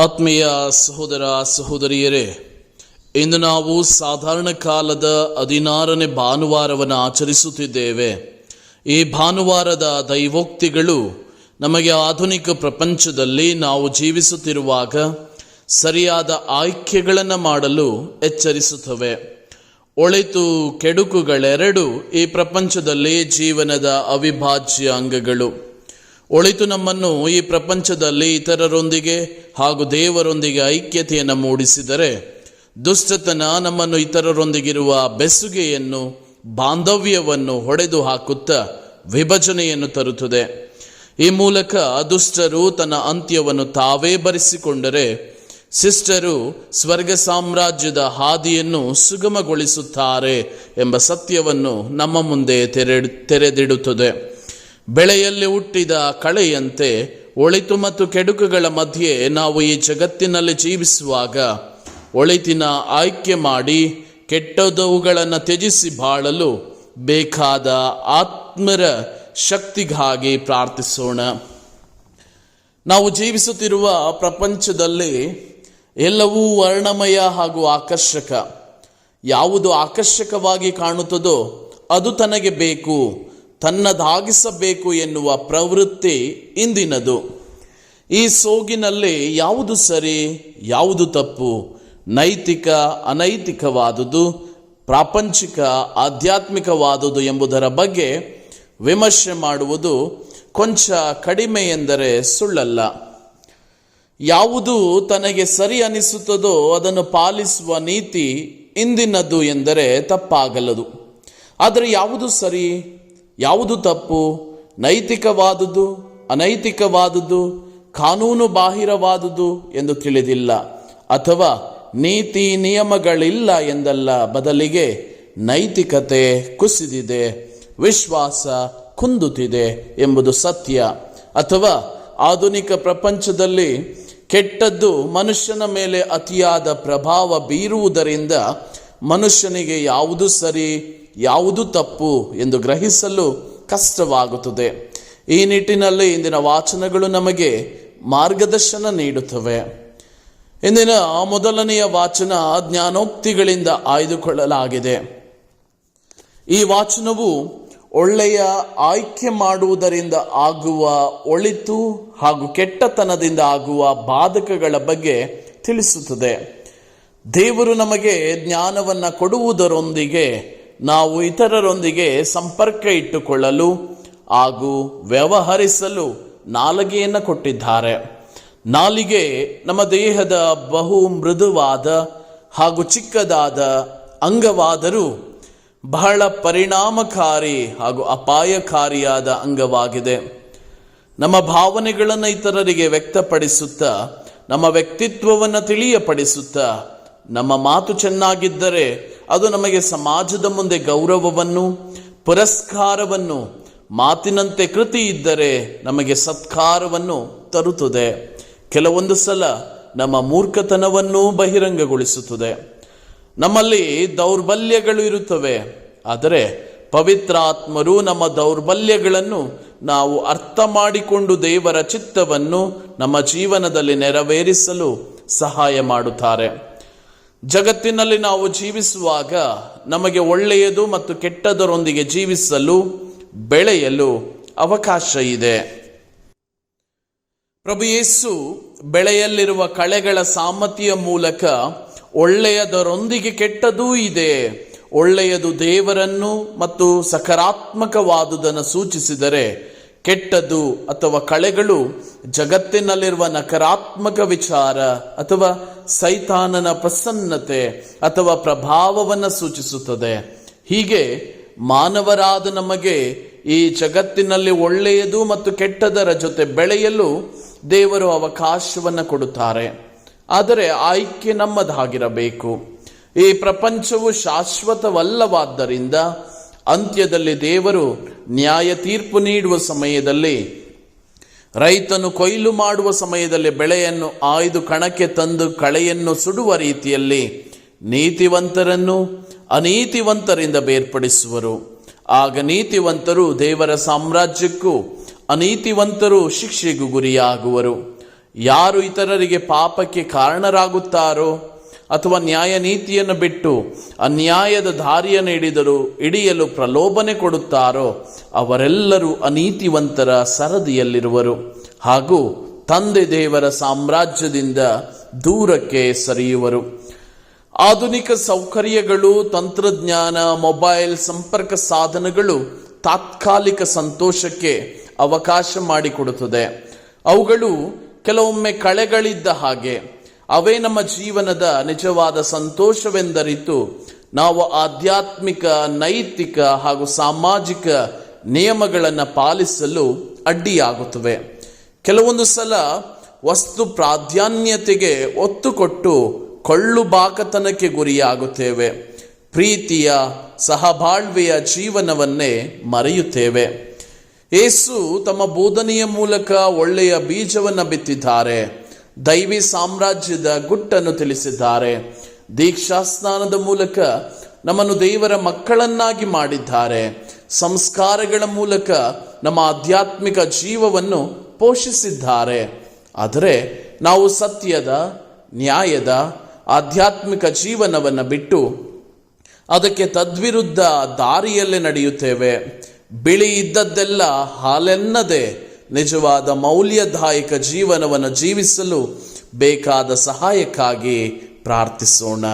ಆತ್ಮೀಯ ಸಹೋದರ ಸಹೋದರಿಯರೇ, ಇಂದು ನಾವು ಸಾಧಾರಣ ಕಾಲದ 16ನೇ ಭಾನುವಾರವನ್ನು ಆಚರಿಸುತ್ತಿದ್ದೇವೆ. ಈ ಭಾನುವಾರದ ದೈವೋಕ್ತಿಗಳು ನಮಗೆ ಆಧುನಿಕ ಪ್ರಪಂಚದಲ್ಲಿ ನಾವು ಜೀವಿಸುತ್ತಿರುವಾಗ ಸರಿಯಾದ ಆಯ್ಕೆಗಳನ್ನು ಮಾಡಲು ಎಚ್ಚರಿಸುತ್ತವೆ. ಒಳಿತು ಕೆಡುಕುಗಳೆರಡು ಈ ಪ್ರಪಂಚದಲ್ಲಿ ಜೀವನದ ಅವಿಭಾಜ್ಯ ಅಂಗಗಳು. ಒಳಿತು ನಮ್ಮನ್ನು ಈ ಪ್ರಪಂಚದಲ್ಲಿ ಇತರರೊಂದಿಗೆ ಹಾಗೂ ದೇವರೊಂದಿಗೆ ಐಕ್ಯತೆಯನ್ನು ಮೂಡಿಸಿದರೆ, ದುಷ್ಟತನ ನಮ್ಮನ್ನು ಇತರರೊಂದಿಗಿರುವ ಬೆಸುಗೆಯನ್ನು, ಬಾಂಧವ್ಯವನ್ನು ಹೊಡೆದು ಹಾಕುತ್ತಾ ವಿಭಜನೆಯನ್ನು ತರುತ್ತದೆ. ಈ ಮೂಲಕ ದುಷ್ಟರು ತನ್ನ ಅಂತ್ಯವನ್ನು ತಾವೇ ಬರೆಸಿಕೊಂಡರೆ, ಶಿಷ್ಟರು ಸ್ವರ್ಗ ಸಾಮ್ರಾಜ್ಯದ ಹಾದಿಯನ್ನು ಸುಗಮಗೊಳಿಸುತ್ತಾರೆ ಎಂಬ ಸತ್ಯವನ್ನು ನಮ್ಮ ಮುಂದೆ ತೆರೆದಿಡುತ್ತದೆ. ಬೆಳೆಯಲ್ಲಿ ಹುಟ್ಟಿದ ಕಳೆಯಂತೆ ಒಳಿತು ಮತ್ತು ಕೆಡುಕುಗಳ ಮಧ್ಯೆ ನಾವು ಈ ಜಗತ್ತಿನಲ್ಲಿ ಜೀವಿಸುವಾಗ ಒಳಿತಿನ ಆಯ್ಕೆ ಮಾಡಿ ಕೆಟ್ಟದವುಗಳನ್ನು ತ್ಯಜಿಸಿ ಬಾಳಲು ಬೇಕಾದ ಆತ್ಮರ ಶಕ್ತಿಗಾಗಿ ಪ್ರಾರ್ಥಿಸೋಣ. ನಾವು ಜೀವಿಸುತ್ತಿರುವ ಪ್ರಪಂಚದಲ್ಲಿ ಎಲ್ಲವೂ ವರ್ಣಮಯ ಹಾಗೂ ಆಕರ್ಷಕ. ಯಾವುದು ಆಕರ್ಷಕವಾಗಿ ಕಾಣುತ್ತದೋ ಅದು ತನಗೆ ಬೇಕು, ತನ್ನದಾಗಿಸಬೇಕು ಎನ್ನುವ ಪ್ರವೃತ್ತಿ ಇಂದಿನದು. ಈ ಸೋಗಿನಲ್ಲಿ ಯಾವುದು ಸರಿ, ಯಾವುದು ತಪ್ಪು, ನೈತಿಕ ಅನೈತಿಕವಾದುದು, ಪ್ರಾಪಂಚಿಕ ಆಧ್ಯಾತ್ಮಿಕವಾದುದು ಎಂಬುದರ ಬಗ್ಗೆ ವಿಮರ್ಶೆ ಮಾಡುವುದು ಕೊಂಚ ಕಡಿಮೆ ಎಂದರೆ ಸುಳ್ಳಲ್ಲ. ಯಾವುದು ತನಗೆ ಸರಿ ಅನಿಸುತ್ತದೋ ಅದನ್ನು ಪಾಲಿಸುವ ನೀತಿ ಇಂದಿನದು ಎಂದರೆ ತಪ್ಪಾಗಲದು. ಆದರೆ ಯಾವುದು ಸರಿ, ಯಾವುದು ತಪ್ಪು, ನೈತಿಕವಾದುದು, ಅನೈತಿಕವಾದುದು, ಕಾನೂನು ಬಾಹಿರವಾದುದು ಎಂದು ತಿಳಿದಿಲ್ಲ. ಅಥವಾ ನೀತಿ ನಿಯಮಗಳಿಲ್ಲ ಎಂದಲ್ಲ, ಬದಲಿಗೆ ನೈತಿಕತೆ ಕುಸಿದಿದೆ, ವಿಶ್ವಾಸ ಕುಂದುತ್ತಿದೆ ಎಂಬುದು ಸತ್ಯ. ಅಥವಾ ಆಧುನಿಕ ಪ್ರಪಂಚದಲ್ಲಿ ಕೆಟ್ಟದ್ದು ಮನುಷ್ಯನ ಮೇಲೆ ಅತಿಯಾದ ಪ್ರಭಾವ ಬೀರುವುದರಿಂದ ಮನುಷ್ಯನಿಗೆ ಯಾವುದು ಸರಿ, ಯಾವುದು ತಪ್ಪು ಎಂದು ಗ್ರಹಿಸಲು ಕಷ್ಟವಾಗುತ್ತದೆ. ಈ ನಿಟ್ಟಿನಲ್ಲಿ ಇಂದಿನ ವಾಚನಗಳು ನಮಗೆ ಮಾರ್ಗದರ್ಶನ ನೀಡುತ್ತವೆ. ಇಂದಿನ ಮೊದಲನೆಯ ವಾಚನ ಜ್ಞಾನೋಕ್ತಿಗಳಿಂದ ಆಯ್ದುಕೊಳ್ಳಲಾಗಿದೆ. ಈ ವಾಚನವು ಒಳ್ಳೆಯ ಆಯ್ಕೆ ಮಾಡುವುದರಿಂದ ಆಗುವ ಒಳಿತು ಹಾಗೂ ಕೆಟ್ಟತನದಿಂದ ಆಗುವ ಬಾಧಕಗಳ ಬಗ್ಗೆ ತಿಳಿಸುತ್ತದೆ. ದೇವರು ನಮಗೆ ಜ್ಞಾನವನ್ನು ಕೊಡುವುದರೊಂದಿಗೆ ನಾವು ಇತರರೊಂದಿಗೆ ಸಂಪರ್ಕ ಇಟ್ಟುಕೊಳ್ಳಲು ಹಾಗೂ ವ್ಯವಹರಿಸಲು ನಾಲಿಗೆಯನ್ನು ಕೊಟ್ಟಿದ್ದಾರೆ. ನಾಲಿಗೆ ನಮ್ಮ ದೇಹದ ಬಹು ಮೃದುವಾದ ಹಾಗೂ ಚಿಕ್ಕದಾದ ಅಂಗವಾದರೂ ಬಹಳ ಪರಿಣಾಮಕಾರಿ ಹಾಗೂ ಅಪಾಯಕಾರಿಯಾದ ಅಂಗವಾಗಿದೆ. ನಮ್ಮ ಭಾವನೆಗಳನ್ನು ಇತರರಿಗೆ ವ್ಯಕ್ತಪಡಿಸುತ್ತಾ, ನಮ್ಮ ವ್ಯಕ್ತಿತ್ವವನ್ನು ತಿಳಿಯಪಡಿಸುತ್ತಾ, ನಮ್ಮ ಮಾತು ಚೆನ್ನಾಗಿದ್ದರೆ ಅದು ನಮಗೆ ಸಮಾಜದ ಮುಂದೆ ಗೌರವವನ್ನು, ಪುರಸ್ಕಾರವನ್ನು, ಮಾತಿನಂತೆ ಕೃತಿ ಇದ್ದರೆ ನಮಗೆ ಸತ್ಕಾರವನ್ನು ತರುತ್ತದೆ. ಕೆಲವೊಂದು ಸಲ ನಮ್ಮ ಮೂರ್ಖತನವನ್ನು ಬಹಿರಂಗಗೊಳಿಸುತ್ತದೆ. ನಮ್ಮಲ್ಲಿ ದೌರ್ಬಲ್ಯಗಳು ಇರುತ್ತವೆ, ಆದರೆ ಪವಿತ್ರಾತ್ಮರು ನಮ್ಮ ದೌರ್ಬಲ್ಯಗಳನ್ನು ನಾವು ಅರ್ಥ ಮಾಡಿಕೊಂಡು ದೇವರ ಚಿತ್ತವನ್ನು ನಮ್ಮ ಜೀವನದಲ್ಲಿ ನೆರವೇರಿಸಲು ಸಹಾಯ ಮಾಡುತ್ತಾರೆ. ಜಗತ್ತಿನಲ್ಲಿ ನಾವು ಜೀವಿಸುವಾಗ ನಮಗೆ ಒಳ್ಳೆಯದು ಮತ್ತು ಕೆಟ್ಟದರೊಂದಿಗೆ ಜೀವಿಸಲು, ಬೆಳೆಯಲು ಅವಕಾಶ ಇದೆ. ಪ್ರಭು ಯೇಸು ಬೆಳೆಯಲ್ಲಿರುವ ಕಳೆಗಳ ಸಾಮರ್ಥ್ಯ ಮೂಲಕ ಒಳ್ಳೆಯದರೊಂದಿಗೆ ಕೆಟ್ಟದೂ ಇದೆ, ಒಳ್ಳೆಯದು ದೇವರನ್ನು ಮತ್ತು ಸಕಾರಾತ್ಮಕವಾದುದನ್ನು ಸೂಚಿಸಿದರೆ, ಕೆಟ್ಟದ್ದು ಅಥವಾ ಕಳೆಗಳು ಜಗತ್ತಿನಲ್ಲಿರುವ ನಕಾರಾತ್ಮಕ ವಿಚಾರ ಅಥವಾ ಸೈತಾನನ ಪ್ರಸನ್ನತೆ ಅಥವಾ ಪ್ರಭಾವವನ್ನು ಸೂಚಿಸುತ್ತದೆ. ಹೀಗೆ ಮಾನವರಾದ ನಮಗೆ ಈ ಜಗತ್ತಿನಲ್ಲಿ ಒಳ್ಳೆಯದು ಮತ್ತು ಕೆಟ್ಟದರ ಜೊತೆ ಬೆಳೆಯಲು ದೇವರು ಅವಕಾಶವನ್ನು ಕೊಡುತ್ತಾರೆ. ಆದರೆ ಆಯ್ಕೆ ನಮ್ಮದಾಗಿರಬೇಕು. ಈ ಪ್ರಪಂಚವು ಶಾಶ್ವತವಲ್ಲವಾದ್ದರಿಂದ ಅಂತ್ಯದಲ್ಲಿ ದೇವರು ನ್ಯಾಯ ತೀರ್ಪು ನೀಡುವ ಸಮಯದಲ್ಲಿ, ರೈತನು ಕೊಯ್ಲು ಮಾಡುವ ಸಮಯದಲ್ಲಿ ಬೆಳೆಯನ್ನು ಆಯ್ದು ಕಣಕ್ಕೆ ತಂದು ಕಳೆಯನ್ನು ಸುಡುವ ರೀತಿಯಲ್ಲಿ ನೀತಿವಂತರನ್ನು ಅನೀತಿವಂತರಿಂದ ಬೇರ್ಪಡಿಸುವರು. ಆಗ ನೀತಿವಂತರು ದೇವರ ಸಾಮ್ರಾಜ್ಯಕ್ಕೂ, ಅನೀತಿವಂತರು ಶಿಕ್ಷೆಗೂ ಗುರಿಯಾಗುವರು. ಯಾರು ಇತರರಿಗೆ ಪಾಪಕ್ಕೆ ಕಾರಣರಾಗುತ್ತಾರೋ ಅಥವಾ ನ್ಯಾಯ ನೀತಿಯನ್ನು ಬಿಟ್ಟು ಅನ್ಯಾಯದ ದಾರಿಯನ್ನು ಹಿಡಿಯಲು ಪ್ರಲೋಭನೆ ಕೊಡುತ್ತಾರೋ ಅವರೆಲ್ಲರೂ ಅನೀತಿವಂತರ ಸರದಿಯಲ್ಲಿರುವರು ಹಾಗೂ ತಂದೆ ದೇವರ ಸಾಮ್ರಾಜ್ಯದಿಂದ ದೂರಕ್ಕೆ ಸರಿಯುವರು. ಆಧುನಿಕ ಸೌಕರ್ಯಗಳು, ತಂತ್ರಜ್ಞಾನ, ಮೊಬೈಲ್ ಸಂಪರ್ಕ ಸಾಧನಗಳು ತಾತ್ಕಾಲಿಕ ಸಂತೋಷಕ್ಕೆ ಅವಕಾಶ ಮಾಡಿಕೊಡುತ್ತದೆ. ಅವುಗಳು ಕೆಲವೊಮ್ಮೆ ಕಳೆಗಳಿದ್ದ ಹಾಗೆ. ಅವೇ ನಮ್ಮ ಜೀವನದ ನಿಜವಾದ ಸಂತೋಷವೆಂದರಿತು ನಾವು ಆಧ್ಯಾತ್ಮಿಕ, ನೈತಿಕ ಹಾಗೂ ಸಾಮಾಜಿಕ ನಿಯಮಗಳನ್ನು ಪಾಲಿಸಲು ಅಡ್ಡಿಯಾಗುತ್ತವೆ. ಕೆಲವೊಂದು ಸಲ ವಸ್ತು ಪ್ರಾಧಾನ್ಯತೆಗೆ ಒತ್ತು ಕೊಟ್ಟು ಕೊಳ್ಳುಬಾಕತನಕ್ಕೆ ಗುರಿಯಾಗುತ್ತೇವೆ. ಪ್ರೀತಿಯ ಸಹಬಾಳ್ವೆಯ ಜೀವನವನ್ನೇ ಮರೆಯುತ್ತೇವೆ. ಯೇಸು ತಮ್ಮ ಬೋಧನೆಯ ಮೂಲಕ ಒಳ್ಳೆಯ ಬೀಜವನ್ನು ಬಿತ್ತಿದ್ದಾರೆ. ದೈವಿ ಸಾಮ್ರಾಜ್ಯದ ಗುಟ್ಟನ್ನು ತಿಳಿಸಿದ್ದಾರೆ. ದೀಕ್ಷಾಸ್ನಾನದ ಮೂಲಕ ನಮ್ಮನ್ನು ದೇವರ ಮಕ್ಕಳನ್ನಾಗಿ ಮಾಡಿದ್ದಾರೆ. ಸಂಸ್ಕಾರಗಳ ಮೂಲಕ ನಮ್ಮ ಆಧ್ಯಾತ್ಮಿಕ ಜೀವವನ್ನು ಪೋಷಿಸಿದ್ದಾರೆ. ಆದರೆ ನಾವು ಸತ್ಯದ, ನ್ಯಾಯದ, ಆಧ್ಯಾತ್ಮಿಕ ಜೀವನವನ್ನು ಬಿಟ್ಟು ಅದಕ್ಕೆ ತದ್ವಿರುದ್ಧ ದಾರಿಯಲ್ಲೇ ನಡೆಯುತ್ತೇವೆ. ಬಿಳಿ ಇದ್ದದ್ದೆಲ್ಲ ಹಾಲೆನ್ನದೆ ನಿಜವಾದ ಮೌಲ್ಯದಾಯಕ ಜೀವನವನ್ನು ಜೀವಿಸಲು ಬೇಕಾದ ಸಹಾಯಕ್ಕಾಗಿ ಪ್ರಾರ್ಥಿಸೋಣ.